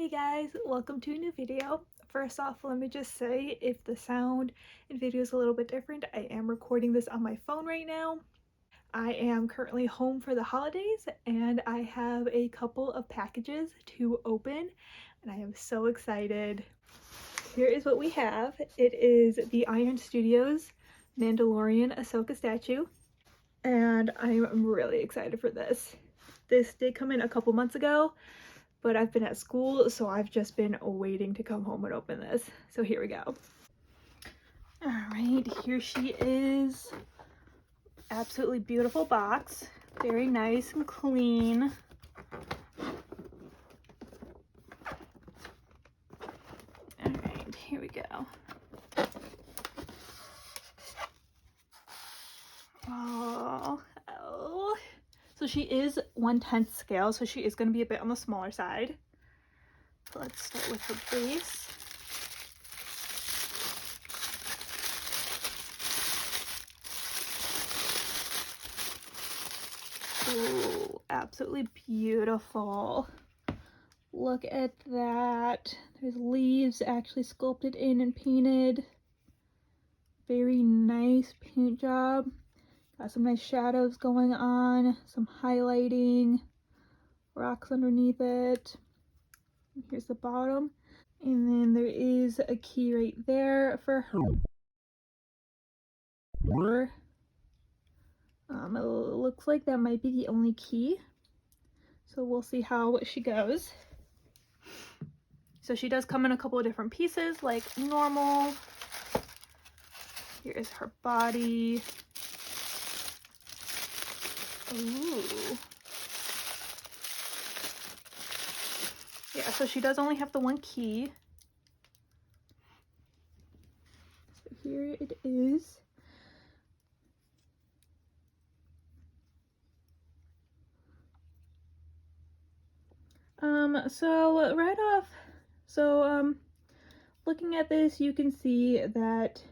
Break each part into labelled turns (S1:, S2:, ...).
S1: Hey guys, welcome to a new video. First off, let me just say if the sound and video is a little bit different, I am recording this on my phone right now. I am currently home for the holidays and I have a couple of packages to open and I am so excited. Here is what we have. It is the Iron Studios Mandalorian Ahsoka statue and I'm really excited for this. This did come in a couple months ago, but I've been at school, so I've just been waiting to come home and open this. So here we go. All right, here she is. Absolutely beautiful box. Very nice and clean. All right, here we go. Oh. So she is 1/10 scale, so she is going to be a bit on the smaller side. So let's start with her base. Ooh, absolutely beautiful. Look at that. There's leaves actually sculpted in and painted. Very nice paint job. Got some nice shadows going on, some highlighting, rocks underneath it. Here's the bottom. And then there is a key right there for her. It looks like that might be the only key. So we'll see how she goes. So she does come in a couple of different pieces, like normal. Here is her body. Ooh. Yeah, so she does only have the one key. So here it is. So right off, looking at this, you can see that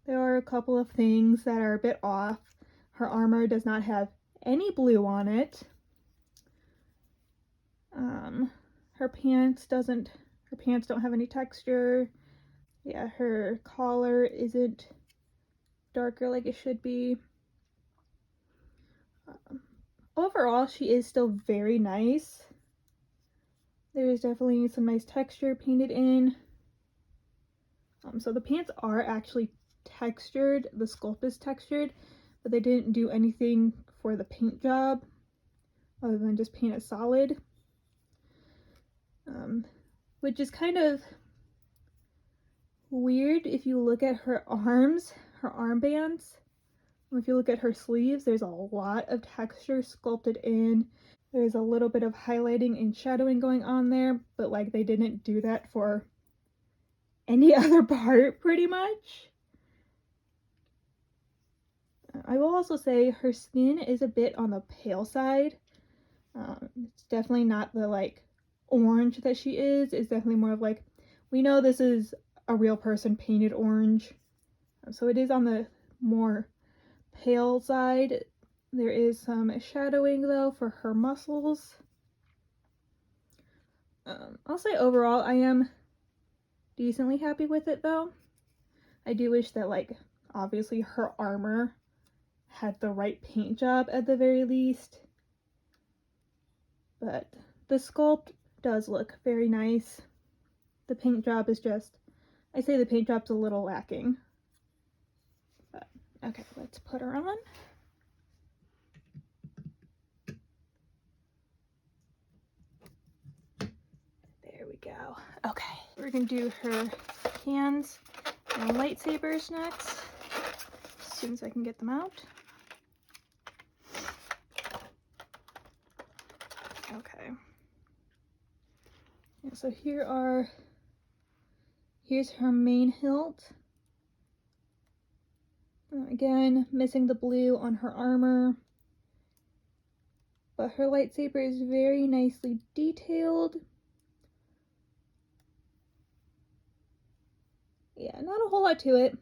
S1: there are a couple of things that are a bit off. Her armor does not have any blue on it. Her pants don't have any texture. Yeah, her collar isn't darker like it should be. Overall, she is still very nice. There is definitely some nice texture painted in. So the pants are actually textured, the sculpt is textured, but they didn't do anything for the paint job other than just paint it solid. Which is kind of weird if you look at her arms, her armbands. If you look at her sleeves, there's a lot of texture sculpted in. There's a little bit of highlighting and shadowing going on there, but like they didn't do that for any other part pretty much. I will also say her skin is a bit on the pale side. It's definitely not the like orange that she is. It's definitely more of like, we know this is a real person painted orange. So it is on the more pale side. There is some shadowing though for her muscles. I'll say overall I am decently happy with it though. I do wish that like obviously her armor had the right paint job at the very least. But the sculpt does look very nice. The paint job is just, I say the paint job's a little lacking. But okay, let's put her on. There we go. Okay, we're gonna do her hands and lightsabers next, as soon as I can get them out. Okay. Yeah, so here's her main hilt. Again, missing the blue on her armor. But her lightsaber is very nicely detailed. Yeah, not a whole lot to it,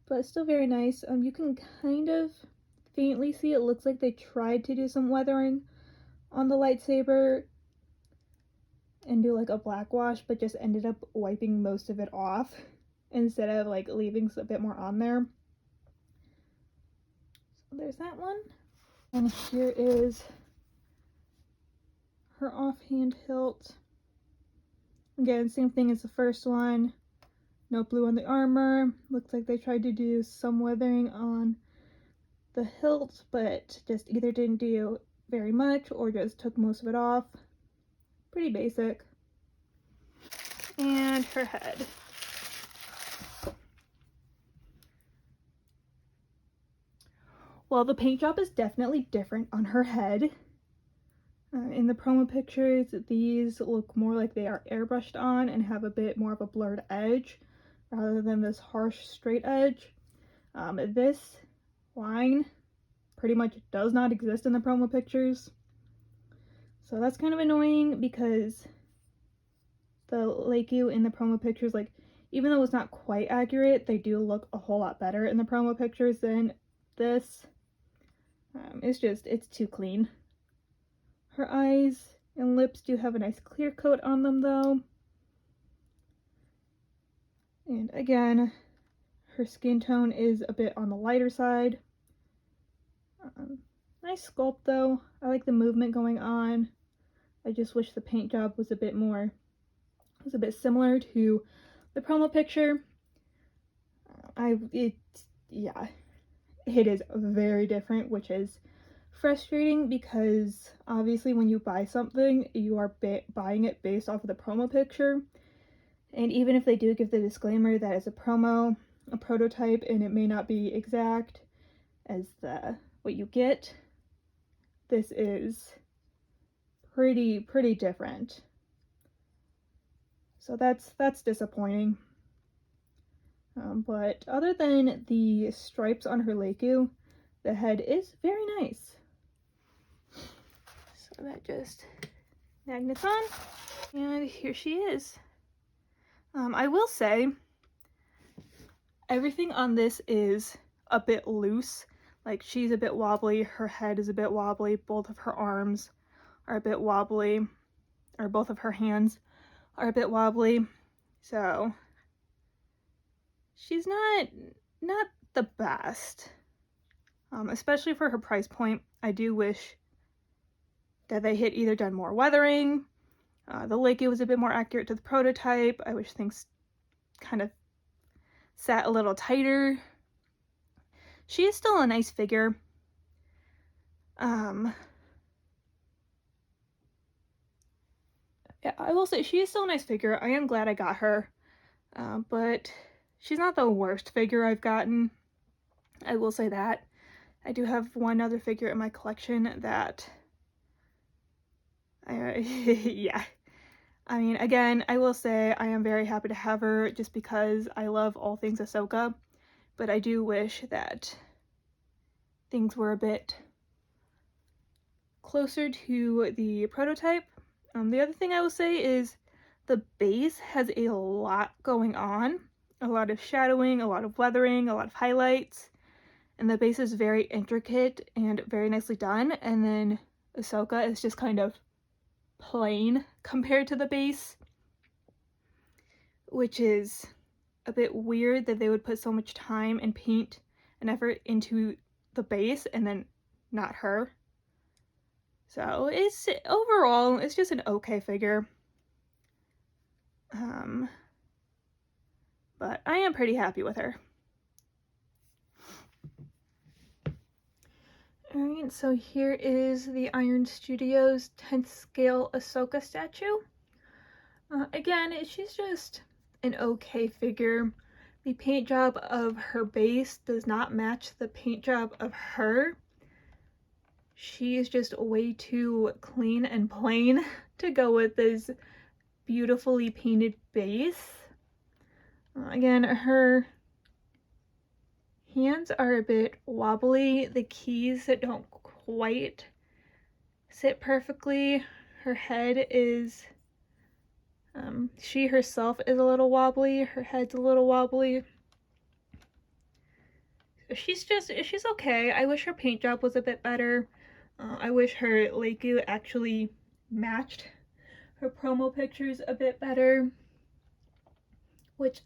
S1: but still very nice. You can kind of faintly see it looks like they tried to do some weathering on the lightsaber. and do like a black wash, but just ended up wiping most of it off instead of like leaving a bit more on there. So there's that one. And here is her offhand hilt. Again, same thing as the first one. No blue on the armor. Looks like they tried to do some weathering on the hilt, but just either didn't do very much or just took most of it off. Pretty basic. And her head. Well, the paint job is definitely different on her head. In the promo pictures, these look more like they are airbrushed on and have a bit more of a blurred edge rather than this harsh straight edge. This line pretty much does not exist in the promo pictures. So that's kind of annoying because the Lakeview in the promo pictures, like, even though it's not quite accurate, they do look a whole lot better in the promo pictures than this. It's too clean. Her eyes and lips do have a nice clear coat on them though. And again, her skin tone is a bit on the lighter side. Nice sculpt though. I like the movement going on. I just wish the paint job was a bit similar to the promo picture. It is very different, which is frustrating because obviously when you buy something, you are buying it based off of the promo picture. And even if they do give the disclaimer that it's a promo, a prototype, and it may not be exact as what you get, this is pretty different. So that's disappointing. But other than the stripes on her Lakeview, the head is very nice. So that just magnets on, and here she is. I will say, everything on this is a bit loose. Like, she's a bit wobbly, her head is a bit wobbly, both of her arms are a bit wobbly, or both of her hands are a bit wobbly. So she's not the best, especially for her price point. I do wish that they had either done more weathering. The Lakeview was a bit more accurate to the prototype. I wish things kind of sat a little tighter. She is still a nice figure. Yeah, I will say she is still a nice figure. I am glad I got her, but she's not the worst figure I've gotten. I will say that. I do have one other figure in my collection that yeah. I mean, again, I will say I am very happy to have her just because I love all things Ahsoka, but I do wish that things were a bit closer to the prototype. The other thing I will say is the base has a lot going on, a lot of shadowing, a lot of weathering, a lot of highlights, and the base is very intricate and very nicely done, and then Ahsoka is just kind of plain compared to the base, which is a bit weird that they would put so much time and paint and effort into the base and then not her. So overall it's just an okay figure. But I am pretty happy with her. Alright, so here is the Iron Studios 10th scale Ahsoka statue. Again, she's just an okay figure. The paint job of her base does not match the paint job of her. She is just way too clean and plain to go with this beautifully painted base. Again, her hands are a bit wobbly. The keys don't quite sit perfectly. Her head is, she herself is a little wobbly. Her head's a little wobbly. She's okay. I wish her paint job was a bit better. I wish her Lakeview actually matched her promo pictures a bit better, which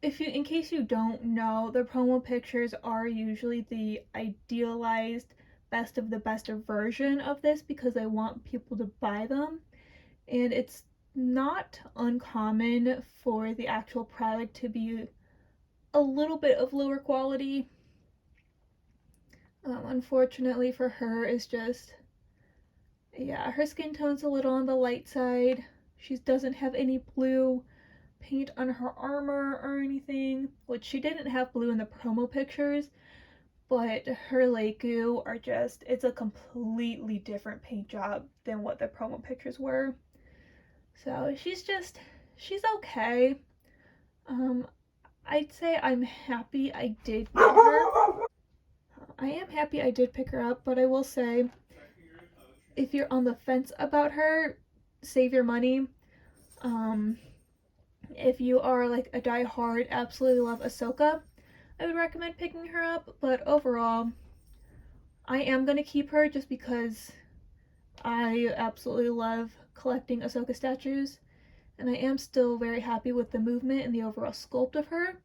S1: in case you don't know, the promo pictures are usually the idealized best of the best version of this because they want people to buy them, and it's not uncommon for the actual product to be a little bit of lower quality. Unfortunately for her, it's just, yeah, her skin tone's a little on the light side. She doesn't have any blue paint on her armor or anything, which she didn't have blue in the promo pictures, but her Leiku are just, it's a completely different paint job than what the promo pictures were. So she's okay. I'd say I'm happy I did pick her. I am happy I did pick her up, but I will say, if you're on the fence about her, save your money. Um, if you are like a die-hard, absolutely love Ahsoka, I would recommend picking her up, but overall, I am going to keep her just because I absolutely love collecting Ahsoka statues, and I am still very happy with the movement and the overall sculpt of her.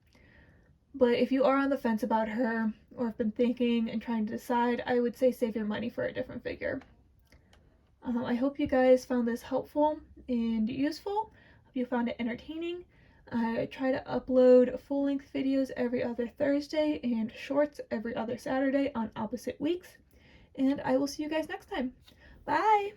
S1: But if you are on the fence about her, or have been thinking and trying to decide, I would say save your money for a different figure. I hope you guys found this helpful and useful. Hope you found it entertaining. I try to upload full-length videos every other Thursday and shorts every other Saturday on opposite weeks. And I will see you guys next time. Bye!